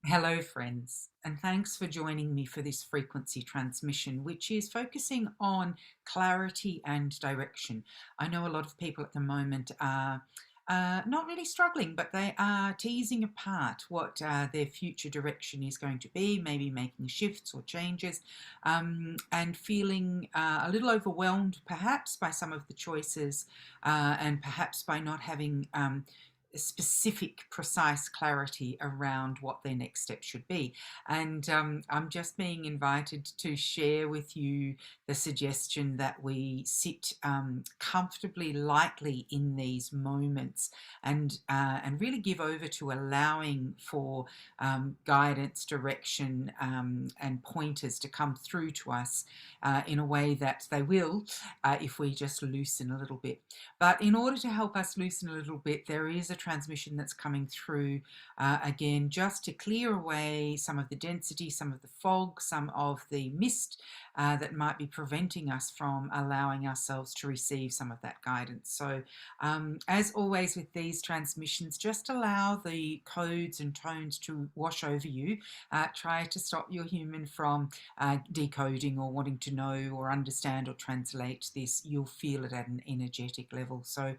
Hello, friends, and thanks for joining me for this frequency transmission, which is focusing on clarity and direction. I know a lot of people at the moment are not really struggling, but they are teasing apart what their future direction is going to be, maybe making shifts or changes, and feeling a little overwhelmed perhaps by some of the choices and perhaps by not having specific, precise clarity around what their next step should be. And I'm just being invited to share with you the suggestion that we sit comfortably, lightly in these moments and really give over to allowing for guidance, direction, and pointers to come through to us in a way that they will if we just loosen a little bit. But in order to help us loosen a little bit, there is a transmission that's coming through again, just to clear away some of the density, some of the fog, some of the mist that might be preventing us from allowing ourselves to receive some of that guidance. So, as always with these transmissions, just allow the codes and tones to wash over you. Try to stop your human from decoding or wanting to know or understand or translate this. You'll feel it at an energetic level. So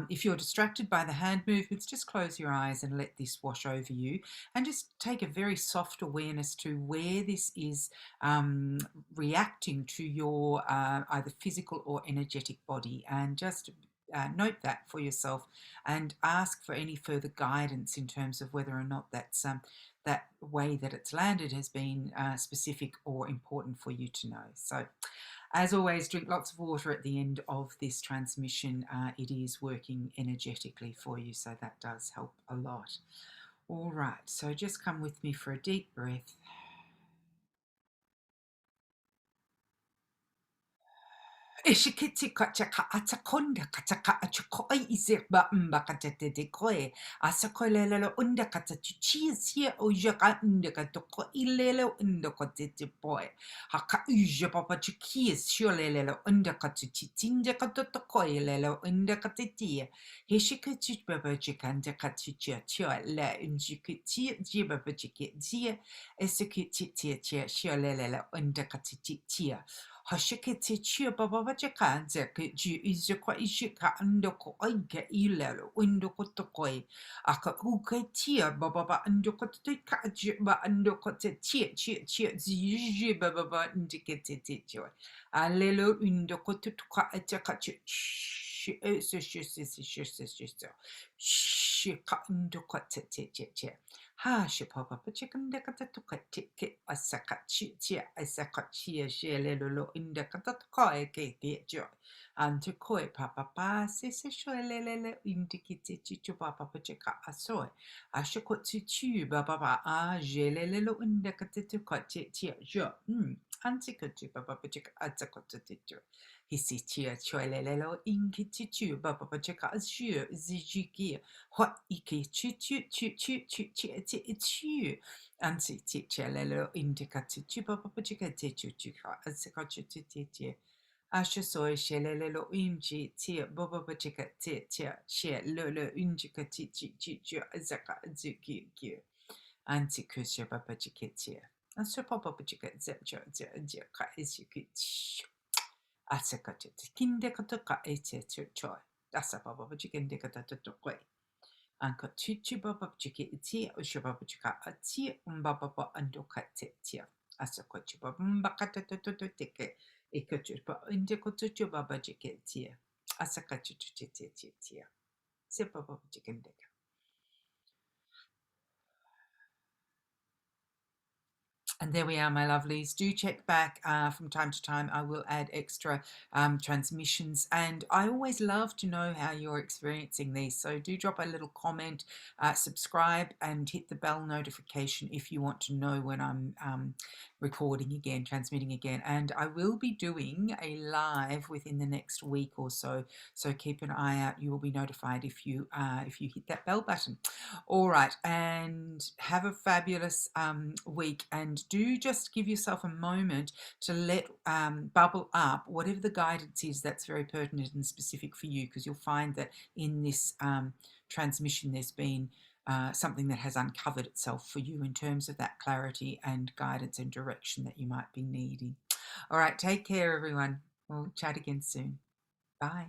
if you're distracted by the hand movements, just close your eyes and let this wash over you, and just take a very soft awareness to where this is reacting to your either physical or energetic body, and just note that for yourself and ask for any further guidance in terms of whether or not that's that way that it's landed has been specific or important for you to know. So, as always, drink lots of water at the end of this transmission. It is working energetically for you, so that does help a lot. All right, so just come with me for a deep breath. Ishikitsi kachaka atakonda kataka achukoi izirba mbakatete koe. Asakolelo unda katachichisia ujaka unda katoko ilelo unda kotete boy. Haka uja papa chikis shulelo unda katuchitinja katotokoe lelo unda katetia. Hishikitsi baba chikanda katichia chia la unjikiti jibaba chikitia. Esikiti tia shulelo unda katichitia. Hashikiti chia baba bachaka zeke ji izekwa ishika andoko oike ilelo indoko tokoi aka uke tia baba ba andoko tika ba andoko te tia ziji baba ba indikete tia alelo indoko tuka ataka chi shika indoko te ha shi papa chicken dekata tuka tiki asaka chi tia asaka chia shele lolo indekata tuka eke joy anti koi papa pa se shoelele indikiti chichu papa chika asoy ashiko chichu baba ba a jelele lo indekata tuka tia jo anti kuchi papa chika ataka ticho hisi chia choelelo inkitichu baba chika ashu zijiki hot iki chu chu chu chu chu chu chu chu anti teacher lelo indicati chu papa chica teacher chuka asika chu teacher asha soy shelelo imji tia baba chica tia she lolo indicati chu azaka zuki ki anti kusha papa chica tia asha papa chica zja ka isiki asaka chu kindekata ka eche chu asa papa chica indicata to anka chichi baba chiki iti ushibaba chika ati mbaba ando kate tia asako chiba mbakata to teke ikochuba indiko tuchu baba chiki tia asaka chuchu tia se baba chicken. And there we are, my lovelies. Do check back from time to time. I will add extra transmissions. And I always love to know how you're experiencing these. So do drop a little comment, subscribe, and hit the bell notification if you want to know when I'm recording again, transmitting again. And I will be doing a live within the next week or so. So keep an eye out. You will be notified if you hit that bell button. All right, and have a fabulous week, and do just give yourself a moment to let bubble up whatever the guidance is that's very pertinent and specific for you, because you'll find that in this transmission there's been something that has uncovered itself for you in terms of that clarity and guidance and direction that you might be needing. All right, take care, everyone. We'll chat again soon. Bye.